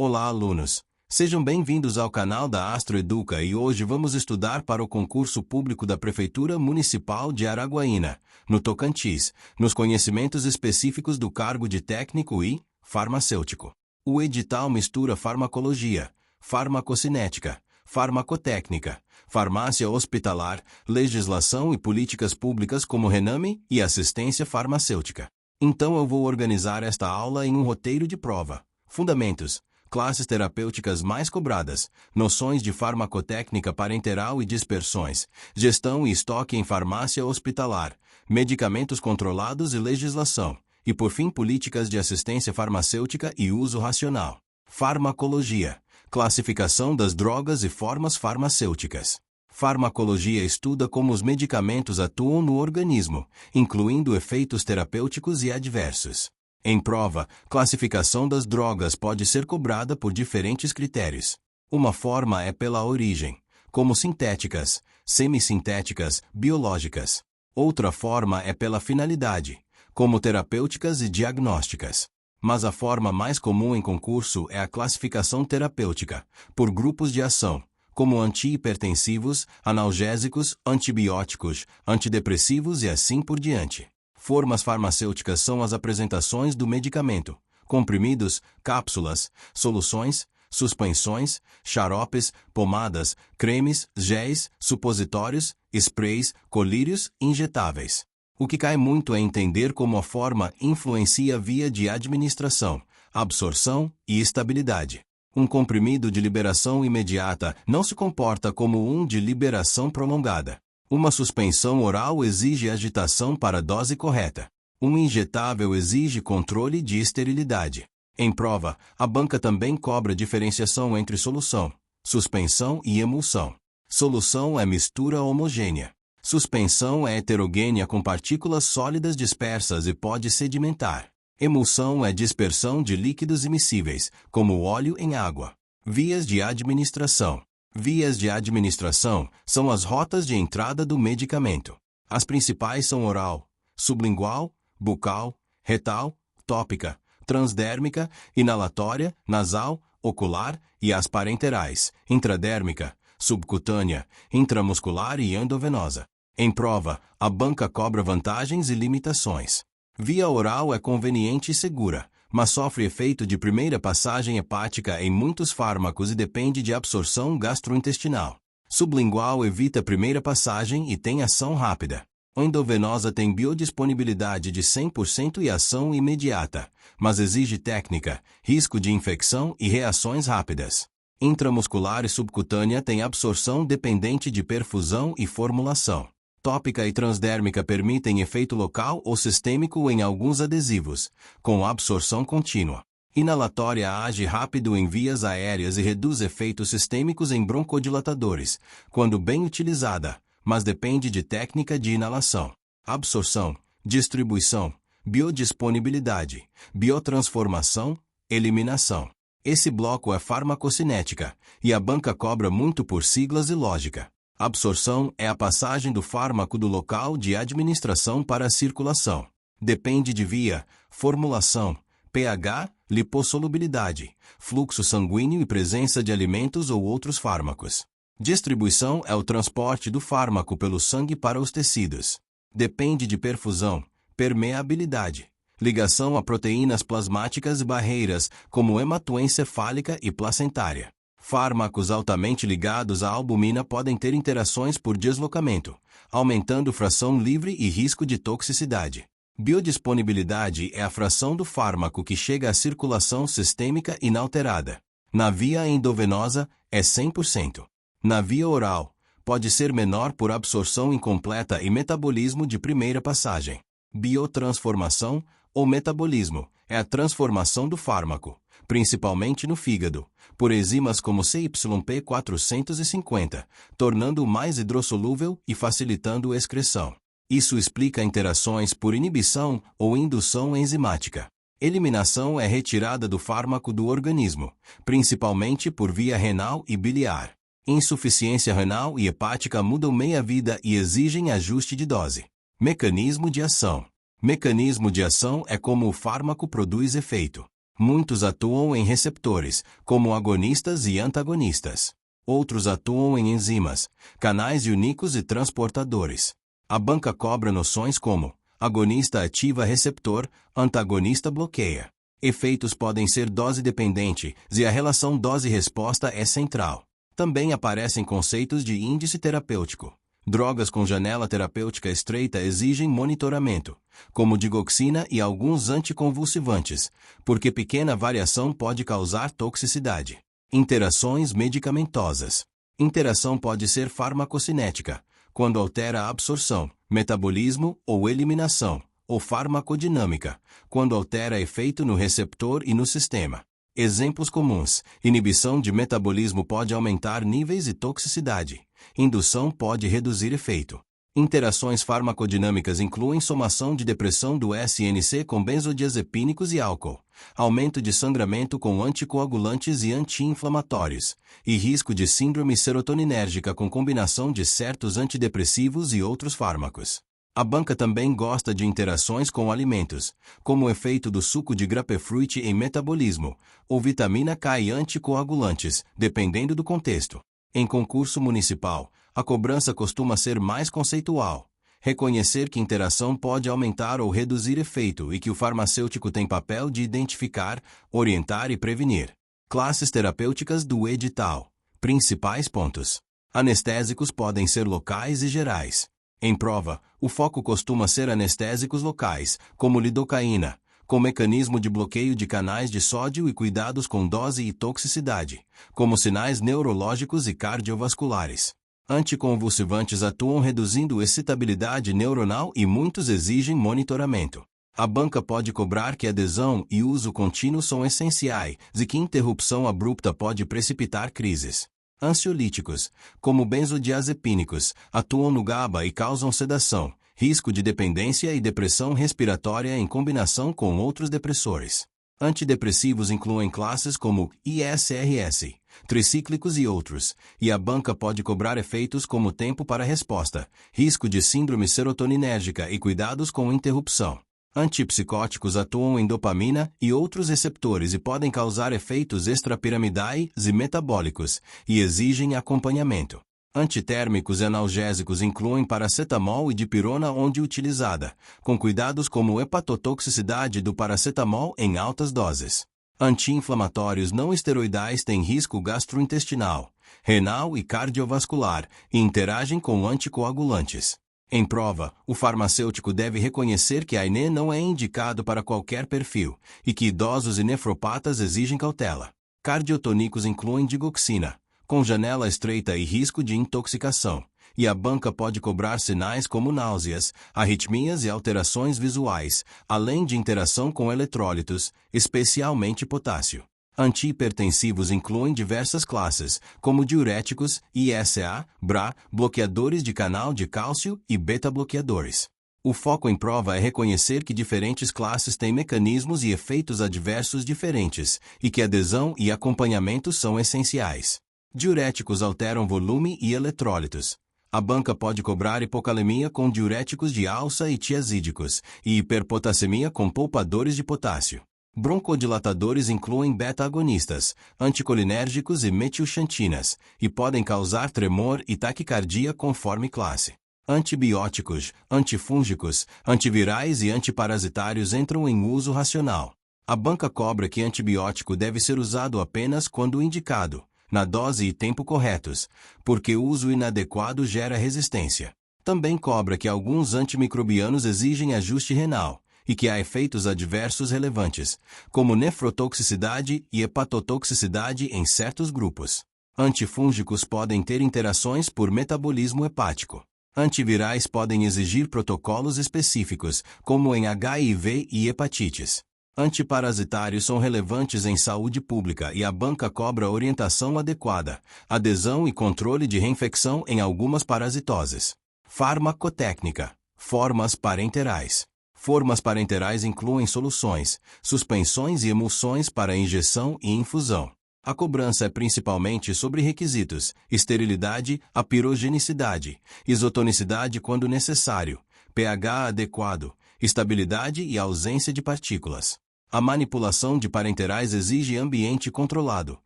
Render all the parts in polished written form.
Olá, alunos! Sejam bem-vindos ao canal da Astroeduca e hoje vamos estudar para o concurso público da Prefeitura Municipal de Araguaína, no Tocantins, nos conhecimentos específicos do cargo de técnico e farmacêutico. O edital mistura farmacologia, farmacocinética, farmacotécnica, farmácia hospitalar, legislação e políticas públicas como rename e assistência farmacêutica. Então eu vou organizar esta aula em um roteiro de prova. Fundamentos, classes terapêuticas mais cobradas, noções de farmacotécnica parenteral e dispersões, gestão e estoque em farmácia hospitalar, medicamentos controlados e legislação, e por fim políticas de assistência farmacêutica e uso racional. Farmacologia, classificação das drogas e formas farmacêuticas. Farmacologia estuda como os medicamentos atuam no organismo, incluindo efeitos terapêuticos e adversos. Em prova, classificação das drogas pode ser cobrada por diferentes critérios. Uma forma é pela origem, como sintéticas, semissintéticas, biológicas. Outra forma é pela finalidade, como terapêuticas e diagnósticas. Mas a forma mais comum em concurso é a classificação terapêutica, por grupos de ação, como antihipertensivos, analgésicos, antibióticos, antidepressivos e assim por diante. Formas farmacêuticas são as apresentações do medicamento: comprimidos, cápsulas, soluções, suspensões, xaropes, pomadas, cremes, géis, supositórios, sprays, colírios, injetáveis. O que cai muito é entender como a forma influencia a via de administração, absorção e estabilidade. Um comprimido de liberação imediata não se comporta como um de liberação prolongada. Uma suspensão oral exige agitação para a dose correta. Um injetável exige controle de esterilidade. Em prova, a banca também cobra diferenciação entre solução, suspensão e emulsão. Solução é mistura homogênea. Suspensão é heterogênea com partículas sólidas dispersas e pode sedimentar. Emulsão é dispersão de líquidos immiscíveis, como óleo em água. Vias de administração. Vias de administração são as rotas de entrada do medicamento. As principais são oral, sublingual, bucal, retal, tópica, transdérmica, inalatória, nasal, ocular e as parenterais, intradérmica, subcutânea, intramuscular e endovenosa. Em prova, a banca cobra vantagens e limitações. Via oral é conveniente e segura, mas sofre efeito de primeira passagem hepática em muitos fármacos e depende de absorção gastrointestinal. Sublingual evita a primeira passagem e tem ação rápida. Endovenosa tem biodisponibilidade de 100% e ação imediata, mas exige técnica, risco de infecção e reações rápidas. Intramuscular e subcutânea tem absorção dependente de perfusão e formulação. Tópica e transdérmica permitem efeito local ou sistêmico em alguns adesivos, com absorção contínua. Inalatória age rápido em vias aéreas e reduz efeitos sistêmicos em broncodilatadores, quando bem utilizada, mas depende de técnica de inalação. Absorção, distribuição, biodisponibilidade, biotransformação, eliminação. Esse bloco é farmacocinética, e a banca cobra muito por siglas e lógica. Absorção é a passagem do fármaco do local de administração para a circulação. Depende de via, formulação, pH, lipossolubilidade, fluxo sanguíneo e presença de alimentos ou outros fármacos. Distribuição é o transporte do fármaco pelo sangue para os tecidos. Depende de perfusão, permeabilidade, ligação a proteínas plasmáticas e barreiras, como hematoencefálica e placentária. Fármacos altamente ligados à albumina podem ter interações por deslocamento, aumentando fração livre e risco de toxicidade. Biodisponibilidade é a fração do fármaco que chega à circulação sistêmica inalterada. Na via endovenosa, é 100%. Na via oral, pode ser menor por absorção incompleta e metabolismo de primeira passagem. Biotransformação, ou metabolismo, é a transformação do fármaco, principalmente no fígado, por enzimas como CYP450, tornando-o mais hidrossolúvel e facilitando a excreção. Isso explica interações por inibição ou indução enzimática. Eliminação é retirada do fármaco do organismo, principalmente por via renal e biliar. Insuficiência renal e hepática mudam meia-vida e exigem ajuste de dose. Mecanismo de ação. Mecanismo de ação é como o fármaco produz efeito. Muitos atuam em receptores, como agonistas e antagonistas. Outros atuam em enzimas, canais únicos e transportadores. A banca cobra noções como agonista ativa receptor, antagonista bloqueia. Efeitos podem ser dose-dependente, e a relação dose-resposta é central. Também aparecem conceitos de índice terapêutico. Drogas com janela terapêutica estreita exigem monitoramento, como digoxina e alguns anticonvulsivantes, porque pequena variação pode causar toxicidade. Interações medicamentosas. Interação pode ser farmacocinética, quando altera a absorção, metabolismo ou eliminação, ou farmacodinâmica, quando altera efeito no receptor e no sistema. Exemplos comuns: inibição de metabolismo pode aumentar níveis de toxicidade. Indução pode reduzir efeito. Interações farmacodinâmicas incluem somação de depressão do SNC com benzodiazepínicos e álcool, aumento de sangramento com anticoagulantes e anti-inflamatórios, e risco de síndrome serotoninérgica com combinação de certos antidepressivos e outros fármacos. A banca também gosta de interações com alimentos, como o efeito do suco de grapefruit em metabolismo, ou vitamina K e anticoagulantes, dependendo do contexto. Em concurso municipal, a cobrança costuma ser mais conceitual. Reconhecer que interação pode aumentar ou reduzir efeito e que o farmacêutico tem papel de identificar, orientar e prevenir. Classes terapêuticas do edital. Principais pontos. Anestésicos podem ser locais e gerais. Em prova, o foco costuma ser anestésicos locais, como lidocaína, com mecanismo de bloqueio de canais de sódio e cuidados com dose e toxicidade, como sinais neurológicos e cardiovasculares. Anticonvulsivantes atuam reduzindo excitabilidade neuronal e muitos exigem monitoramento. A banca pode cobrar que adesão e uso contínuo são essenciais e que interrupção abrupta pode precipitar crises. Ansiolíticos, como benzodiazepínicos, atuam no GABA e causam sedação, risco de dependência e depressão respiratória em combinação com outros depressores. Antidepressivos incluem classes como ISRS, tricíclicos e outros, e a banca pode cobrar efeitos como tempo para resposta, risco de síndrome serotoninérgica e cuidados com interrupção. Antipsicóticos atuam em dopamina e outros receptores e podem causar efeitos extrapiramidais e metabólicos, e exigem acompanhamento. Antitérmicos e analgésicos incluem paracetamol e dipirona onde utilizada, com cuidados como hepatotoxicidade do paracetamol em altas doses. Anti-inflamatórios não esteroidais têm risco gastrointestinal, renal e cardiovascular, e interagem com anticoagulantes. Em prova, o farmacêutico deve reconhecer que a AINE não é indicado para qualquer perfil, e que idosos e nefropatas exigem cautela. Cardiotônicos incluem digoxina, com janela estreita e risco de intoxicação, e a banca pode cobrar sinais como náuseas, arritmias e alterações visuais, além de interação com eletrólitos, especialmente potássio. Antihipertensivos incluem diversas classes, como diuréticos, ISA, BRA, bloqueadores de canal de cálcio e beta-bloqueadores. O foco em prova é reconhecer que diferentes classes têm mecanismos e efeitos adversos diferentes, e que adesão e acompanhamento são essenciais. Diuréticos alteram volume e eletrólitos. A banca pode cobrar hipocalemia com diuréticos de alça e tiazídicos, e hiperpotassemia com poupadores de potássio. Broncodilatadores incluem beta-agonistas, anticolinérgicos e metilxantinas, e podem causar tremor e taquicardia conforme classe. Antibióticos, antifúngicos, antivirais e antiparasitários entram em uso racional. A banca cobra que antibiótico deve ser usado apenas quando indicado, na dose e tempo corretos, porque o uso inadequado gera resistência. Também cobra que alguns antimicrobianos exigem ajuste renal, e que há efeitos adversos relevantes, como nefrotoxicidade e hepatotoxicidade em certos grupos. Antifúngicos podem ter interações por metabolismo hepático. Antivirais podem exigir protocolos específicos, como em HIV e hepatites. Antiparasitários são relevantes em saúde pública e a banca cobra orientação adequada, adesão e controle de reinfecção em algumas parasitoses. Farmacotécnica. Formas parenterais. Formas parenterais incluem soluções, suspensões e emulsões para injeção e infusão. A cobrança é principalmente sobre requisitos: esterilidade, apirogenicidade, isotonicidade quando necessário, pH adequado, estabilidade e ausência de partículas. A manipulação de parenterais exige ambiente controlado,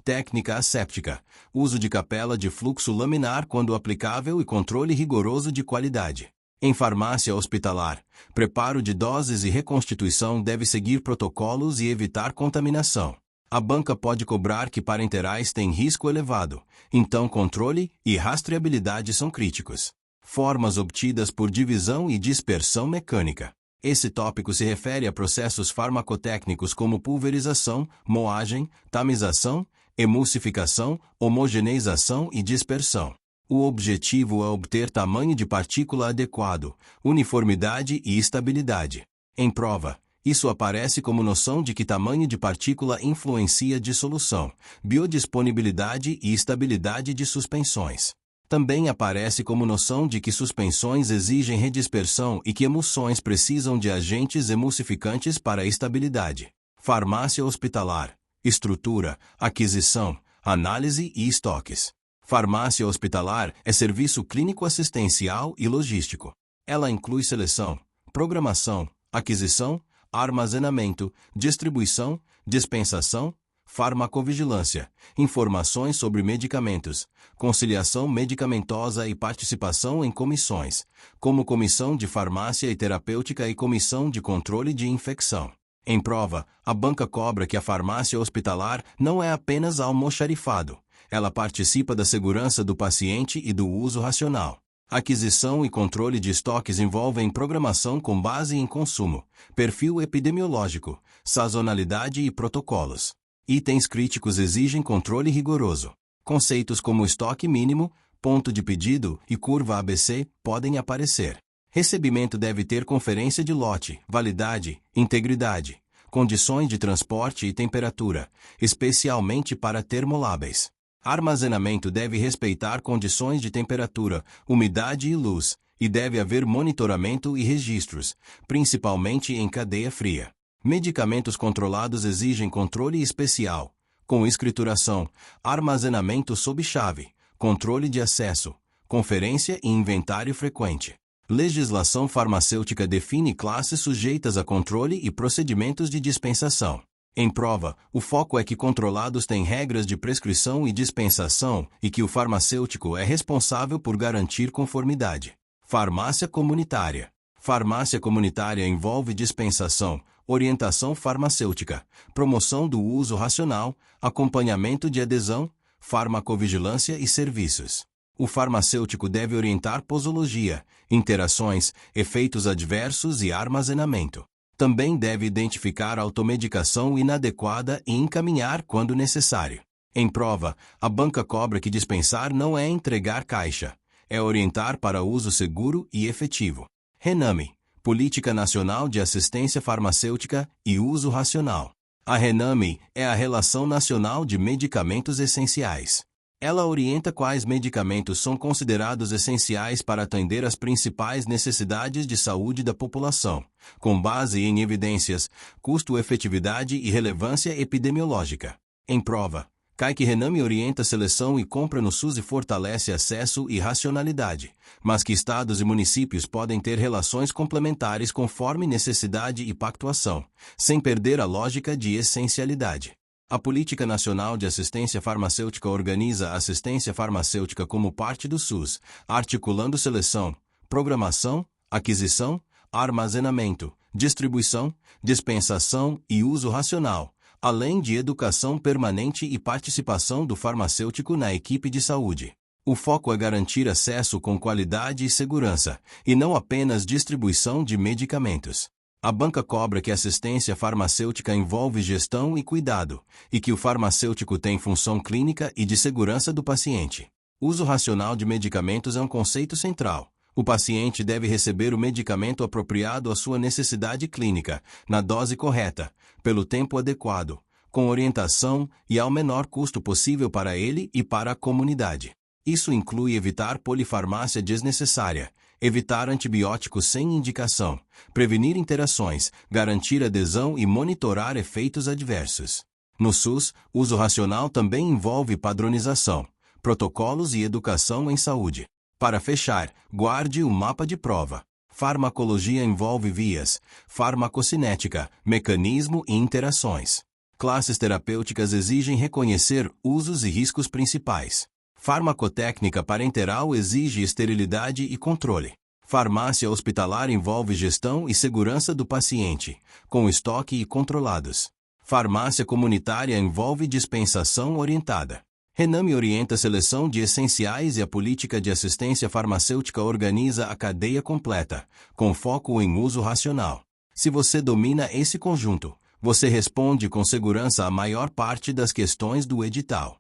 técnica asséptica, uso de capela de fluxo laminar quando aplicável e controle rigoroso de qualidade. Em farmácia hospitalar, preparo de doses e reconstituição deve seguir protocolos e evitar contaminação. A banca pode cobrar que parenterais têm risco elevado, então controle e rastreabilidade são críticos. Formas obtidas por divisão e dispersão mecânica. Esse tópico se refere a processos farmacotécnicos como pulverização, moagem, tamização, emulsificação, homogeneização e dispersão. O objetivo é obter tamanho de partícula adequado, uniformidade e estabilidade. Em prova, isso aparece como noção de que tamanho de partícula influencia dissolução, biodisponibilidade e estabilidade de suspensões. Também aparece como noção de que suspensões exigem redispersão e que emulsões precisam de agentes emulsificantes para estabilidade. Farmácia hospitalar, estrutura, aquisição, análise e estoques. Farmácia hospitalar é serviço clínico assistencial e logístico. Ela inclui seleção, programação, aquisição, armazenamento, distribuição, dispensação, farmacovigilância, informações sobre medicamentos, conciliação medicamentosa e participação em comissões, como Comissão de Farmácia e Terapêutica e Comissão de Controle de Infecção. Em prova, a banca cobra que a farmácia hospitalar não é apenas almoxarifado. Ela participa da segurança do paciente e do uso racional. Aquisição e controle de estoques envolvem programação com base em consumo, perfil epidemiológico, sazonalidade e protocolos. Itens críticos exigem controle rigoroso. Conceitos como estoque mínimo, ponto de pedido e curva ABC podem aparecer. Recebimento deve ter conferência de lote, validade, integridade, condições de transporte e temperatura, especialmente para termolábeis. Armazenamento deve respeitar condições de temperatura, umidade e luz, e deve haver monitoramento e registros, principalmente em cadeia fria. Medicamentos controlados exigem controle especial, com escrituração, armazenamento sob chave, controle de acesso, conferência e inventário frequente. Legislação farmacêutica define classes sujeitas a controle e procedimentos de dispensação. Em prova, o foco é que controlados têm regras de prescrição e dispensação e que o farmacêutico é responsável por garantir conformidade. Farmácia comunitária. Farmácia comunitária envolve dispensação, orientação farmacêutica, promoção do uso racional, acompanhamento de adesão, farmacovigilância e serviços. O farmacêutico deve orientar posologia, interações, efeitos adversos e armazenamento. Também deve identificar automedicação inadequada e encaminhar quando necessário. Em prova, a banca cobra que dispensar não é entregar caixa, é orientar para uso seguro e efetivo. Rename, Política Nacional de Assistência Farmacêutica e Uso Racional. A Rename é a Relação Nacional de Medicamentos Essenciais. Ela orienta quais medicamentos são considerados essenciais para atender às principais necessidades de saúde da população, com base em evidências, custo-efetividade e relevância epidemiológica. Em prova, cai que Rename orienta seleção e compra no SUS e fortalece acesso e racionalidade, mas que estados e municípios podem ter relações complementares conforme necessidade e pactuação, sem perder a lógica de essencialidade. A Política Nacional de Assistência Farmacêutica organiza a assistência farmacêutica como parte do SUS, articulando seleção, programação, aquisição, armazenamento, distribuição, dispensação e uso racional, além de educação permanente e participação do farmacêutico na equipe de saúde. O foco é garantir acesso com qualidade e segurança, e não apenas distribuição de medicamentos. A banca cobra que a assistência farmacêutica envolve gestão e cuidado, e que o farmacêutico tem função clínica e de segurança do paciente. Uso racional de medicamentos é um conceito central. O paciente deve receber o medicamento apropriado à sua necessidade clínica, na dose correta, pelo tempo adequado, com orientação e ao menor custo possível para ele e para a comunidade. Isso inclui evitar polifarmácia desnecessária, evitar antibióticos sem indicação, prevenir interações, garantir adesão e monitorar efeitos adversos. No SUS, uso racional também envolve padronização, protocolos e educação em saúde. Para fechar, guarde o mapa de prova. Farmacologia envolve vias, farmacocinética, mecanismo e interações. Classes terapêuticas exigem reconhecer usos e riscos principais. Farmacotécnica parenteral exige esterilidade e controle. Farmácia hospitalar envolve gestão e segurança do paciente, com estoque e controlados. Farmácia comunitária envolve dispensação orientada. Rename orienta a seleção de essenciais e a política de assistência farmacêutica organiza a cadeia completa, com foco em uso racional. Se você domina esse conjunto, você responde com segurança à maior parte das questões do edital.